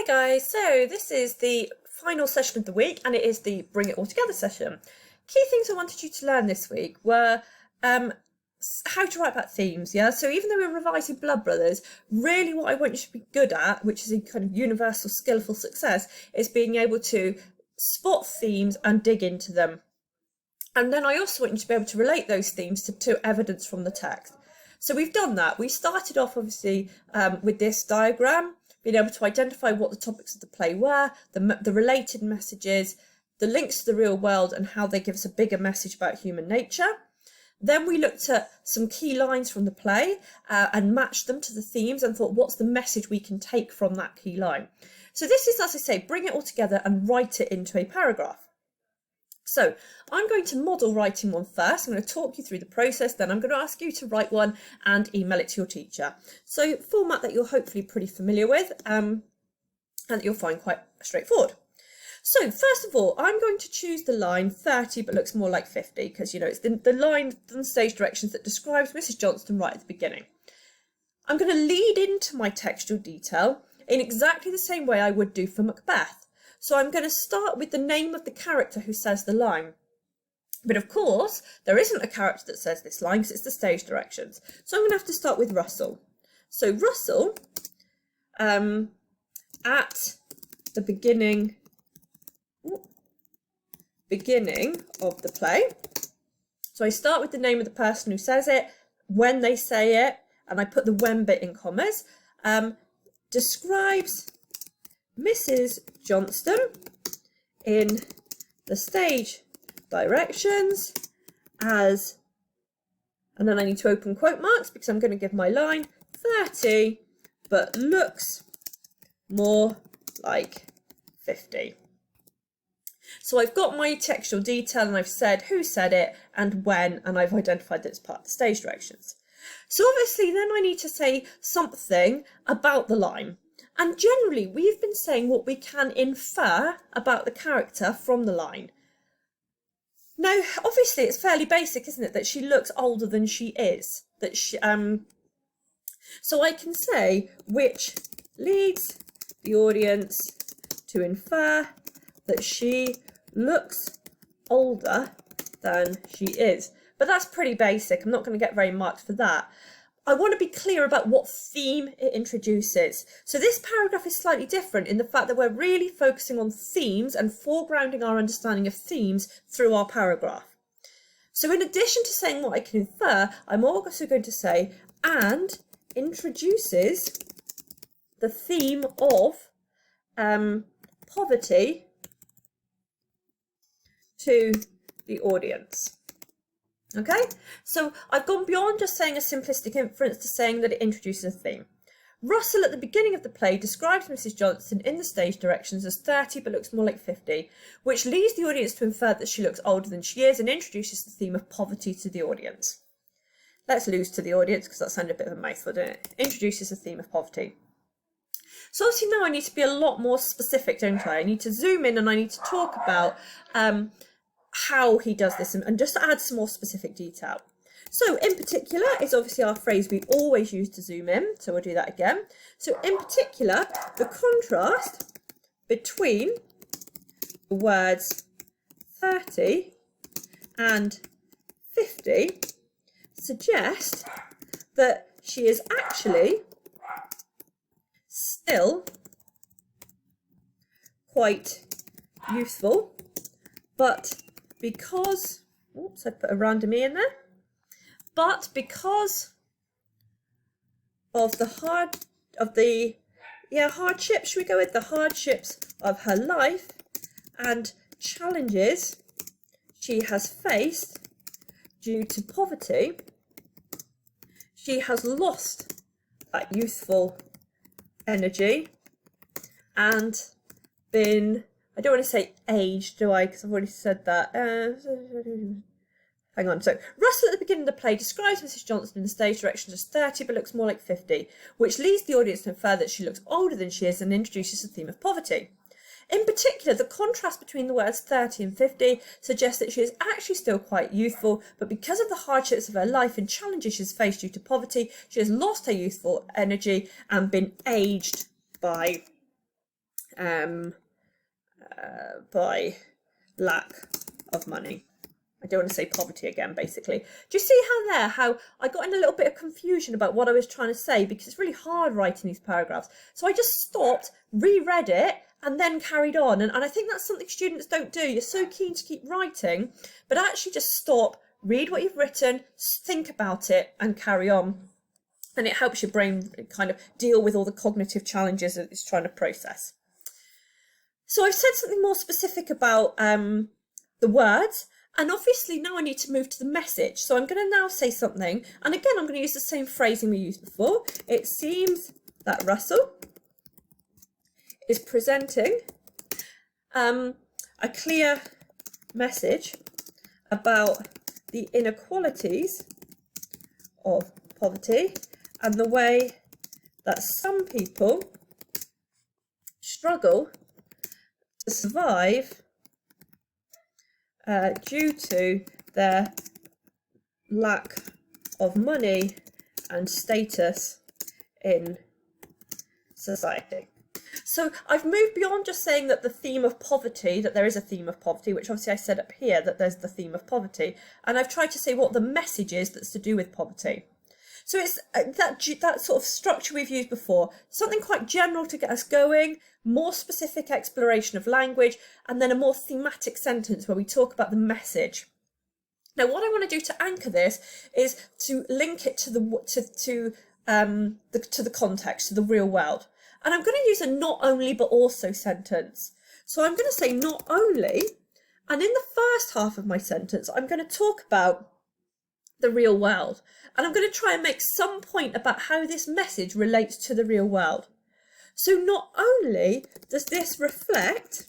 Hi guys, so this is the final session of the week and it is the Bring It All Together session. Key things I wanted you to learn this week were how to write about themes, yeah? So even though we're revising Blood Brothers, really what I want you to be good at, which is a kind of universal skill for success, is being able to spot themes and dig into them. And then I also want you to be able to relate those themes to evidence from the text. So we've done that. We started off obviously with this diagram, being able to identify what the topics of the play were, the related messages, the links to the real world and how they give us a bigger message about human nature. Then we looked at some key lines from the play and matched them to the themes and thought, what's the message we can take from that key line? So this is, as I say, bring it all together and write it into a paragraph. So I'm going to model writing one first. I'm going to talk you through the process, then I'm going to ask you to write one and email it to your teacher. So format that you're hopefully pretty familiar with and that you'll find quite straightforward. So first of all, I'm going to choose the line 30 but looks more like 50 because, you know, it's the line from the stage directions that describes Mrs. Johnston right at the beginning. I'm going to lead into my textual detail in exactly the same way I would do for Macbeth. So I'm going to start with the name of the character who says the line. But of course, there isn't a character that says this line because it's the stage directions. So I'm going to have to start with Russell. So Russell, at the beginning of the play. So I start with the name of the person who says it, when they say it, and I put the when bit in commas, describes Mrs. Johnston in the stage directions as, and then I need to open quote marks because I'm going to give my line 30 but looks more like 50. So I've got my textual detail and I've said who said it and when, and I've identified that it's part of the stage directions. So obviously then I need to say something about the line. And generally, we've been saying what we can infer about the character from the line. Now, obviously, it's fairly basic, isn't it, that she looks older than she is. That she, so I can say which leads the audience to infer that she looks older than she is. But that's pretty basic. I'm not going to get very marked for that. I want to be clear about what theme it introduces. So this paragraph is slightly different in the fact that we're really focusing on themes and foregrounding our understanding of themes through our paragraph. So in addition to saying what I can infer, I'm also going to say, and introduces the theme of poverty to the audience. Okay, so I've gone beyond just saying a simplistic inference to saying that it introduces a theme. Russell at the beginning of the play describes Mrs. Johnston in the stage directions as 30 but looks more like 50, which leads the audience to infer that she looks older than she is and introduces the theme of poverty to the audience. Let's lose to the audience because that sounded a bit of a mouthful, didn't it? Introduces the theme of poverty. So obviously now I need to be a lot more specific, don't I? I need to zoom in and I need to talk about how he does this and just add some more specific detail. So in particular is obviously our phrase we always use to zoom in, so we'll do that again. So in particular, the contrast between the words 30 and 50 suggests that she is actually still quite youthful, but because, oops, I put a random E in there, but because of the hardships, should we go with the hardships of her life and challenges she has faced due to poverty, she has lost that youthful energy and been, I don't want to say aged, do I? Because I've already said that. Hang on. So Russell at the beginning of the play describes Mrs. Johnston in the stage directions as 30 but looks more like 50, which leads the audience to infer that she looks older than she is and introduces the theme of poverty. In particular, the contrast between the words 30 and 50 suggests that she is actually still quite youthful, but because of the hardships of her life and challenges she's faced due to poverty, she has lost her youthful energy and been aged by by lack of money. I don't want to say poverty again, basically. Do you see how I got in a little bit of confusion about what I was trying to say, because it's really hard writing these paragraphs. So I just stopped, reread it, and then carried on. And I think that's something students don't do. You're so keen to keep writing, but actually just stop, read what you've written, think about it, and carry on. And it helps your brain kind of deal with all the cognitive challenges that it's trying to process. So I've said something more specific about the words. And obviously now I need to move to the message. So I'm going to now say something. And again, I'm going to use the same phrasing we used before. It seems that Russell is presenting a clear message about the inequalities of poverty and the way that some people struggle to survive due to their lack of money and status in society. So I've moved beyond just saying that the theme of poverty, that there is a theme of poverty, which obviously I said up here that there's the theme of poverty, and I've tried to say what the message is that's to do with poverty. So it's that sort of structure we've used before, something quite general to get us going, more specific exploration of language, and then a more thematic sentence where we talk about the message. Now, what I want to do to anchor this is to link it to the context, to the real world. And I'm going to use a not only but also sentence. So I'm going to say not only, and in the first half of my sentence, I'm going to talk about the real world. And I'm going to try and make some point about how this message relates to the real world. So not only does this reflect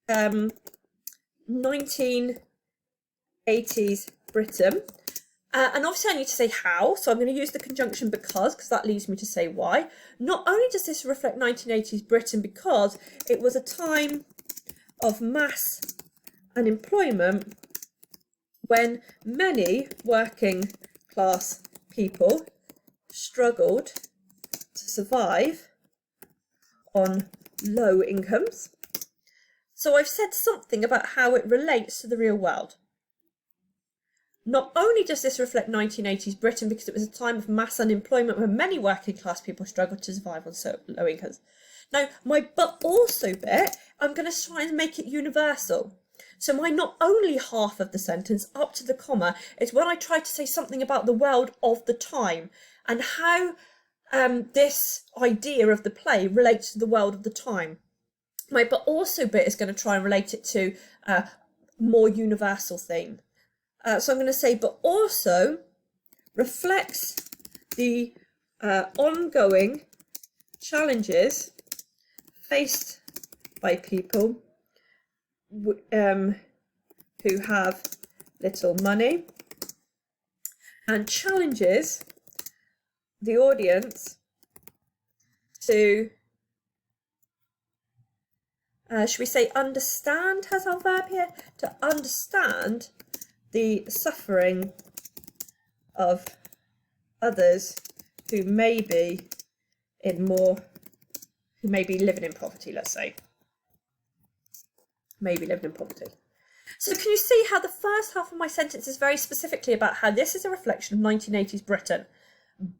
1980s Britain, and obviously I need to say how, so I'm going to use the conjunction because that leads me to say why. Not only does this reflect 1980s Britain because it was a time of mass unemployment when many working class people struggled to survive on low incomes. So I've said something about how it relates to the real world. Not only does this reflect 1980s Britain because it was a time of mass unemployment when many working class people struggled to survive on so low incomes. Now, my but also bit, I'm going to try and make it universal. So my not only half of the sentence up to the comma is when I try to say something about the world of the time and how this idea of the play relates to the world of the time. My but also bit is going to try and relate it to a more universal theme. So I'm going to say but also reflects the ongoing challenges faced by people who have little money and challenges the audience to, should we say understand, has our verb here, to understand the suffering of others who may be living in poverty, let's say. Maybe living in poverty. So can you see how the first half of my sentence is very specifically about how this is a reflection of 1980s Britain,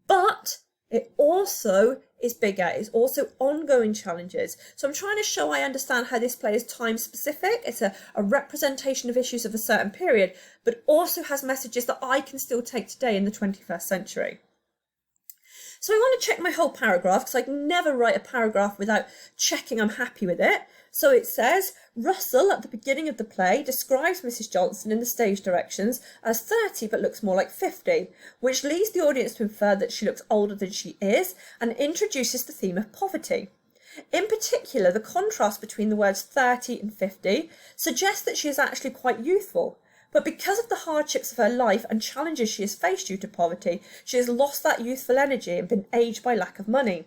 but it also is bigger, it's also ongoing challenges. So I'm trying to show I understand how this play is time specific, it's a representation of issues of a certain period, but also has messages that I can still take today in the 21st century. So I want to check my whole paragraph because I can never write a paragraph without checking I'm happy with it. So it says, Russell at the beginning of the play describes Mrs. Johnson in the stage directions as 30 but looks more like 50, which leads the audience to infer that she looks older than she is and introduces the theme of poverty. In particular, the contrast between the words 30 and 50 suggests that she is actually quite youthful. But because of the hardships of her life and challenges she has faced due to poverty, she has lost that youthful energy and been aged by lack of money.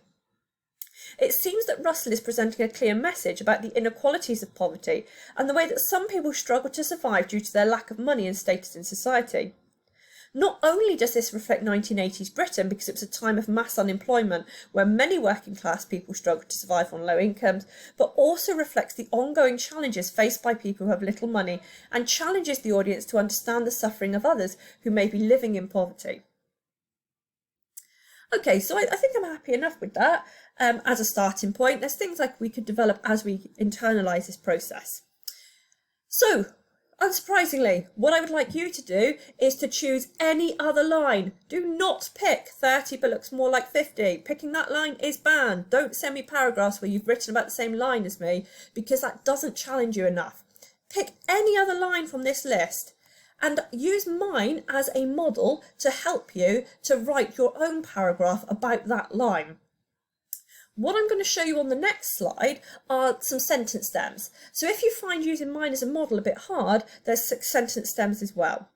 It seems that Russell is presenting a clear message about the inequalities of poverty and the way that some people struggle to survive due to their lack of money and status in society. Not only does this reflect 1980s Britain, because it was a time of mass unemployment where many working class people struggled to survive on low incomes, but also reflects the ongoing challenges faced by people who have little money and challenges the audience to understand the suffering of others who may be living in poverty. Okay, so I think I'm happy enough with that as a starting point. There's things like we could develop as we internalise this process. So, unsurprisingly, what I would like you to do is to choose any other line. Do not pick 30 but looks more like 50. Picking that line is banned. Don't send me paragraphs where you've written about the same line as me, because that doesn't challenge you enough. Pick any other line from this list and use mine as a model to help you to write your own paragraph about that line. What I'm going to show you on the next slide are some sentence stems. So if you find using mine as a model a bit hard, there's 6 sentence stems as well.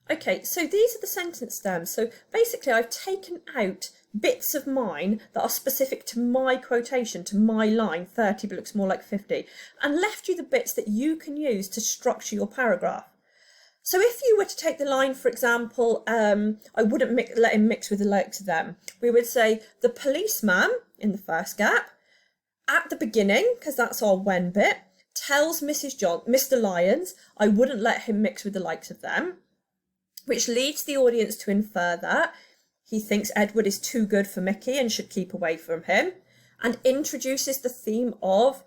Okay, so these are the sentence stems. So basically I've taken out bits of mine that are specific to my quotation, to my line, 30 but looks more like 50, and left you the bits that you can use to structure your paragraph. So if you were to take the line, for example, I wouldn't let him mix with the likes of them. We would say the policeman, in the first gap, at the beginning, because that's our when bit, tells Mr. Lyons, I wouldn't let him mix with the likes of them, which leads the audience to infer that he thinks Edward is too good for Mickey and should keep away from him, and introduces the theme of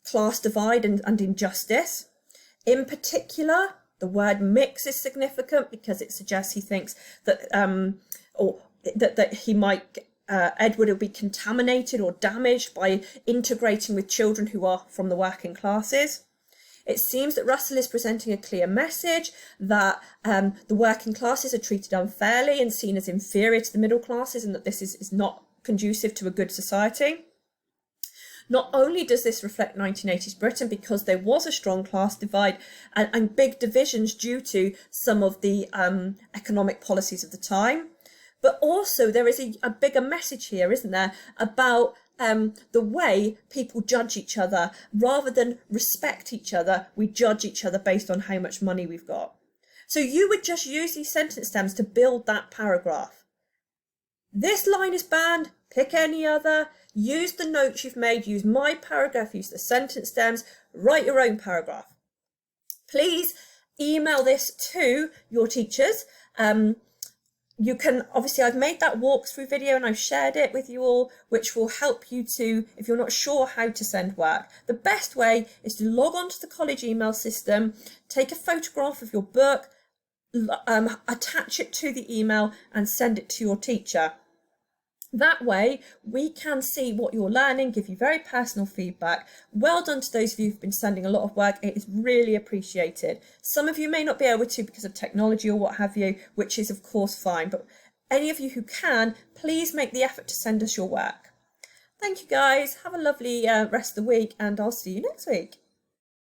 class divide and injustice. In particular, the word mix is significant because it suggests he thinks that that he might Edward will be contaminated or damaged by integrating with children who are from the working classes. It seems that Russell is presenting a clear message that the working classes are treated unfairly and seen as inferior to the middle classes, and that this is not conducive to a good society. Not only does this reflect 1980s Britain, because there was a strong class divide and big divisions due to some of the economic policies of the time, but also there is a bigger message here, isn't there, about the way people judge each other. Rather than respect each other, we judge each other based on how much money we've got. So you would just use these sentence stems to build that paragraph. This line is banned, pick any other, use the notes you've made, use my paragraph, use the sentence stems, write your own paragraph. Please email this to your teachers. You can, obviously I've made that walkthrough video and I've shared it with you all, which will help you to, if you're not sure how to send work. The best way is to log on to the college email system, take a photograph of your book, attach it to the email and send it to your teacher. That way we can see what you're learning, give you very personal feedback. Well done to those of you who've been sending a lot of work. It is really appreciated. Some of you may not be able to because of technology or what have you, which is of course fine, but any of you who can, please make the effort to send us your work. Thank you guys, have a lovely rest of the week, and I'll see you next week.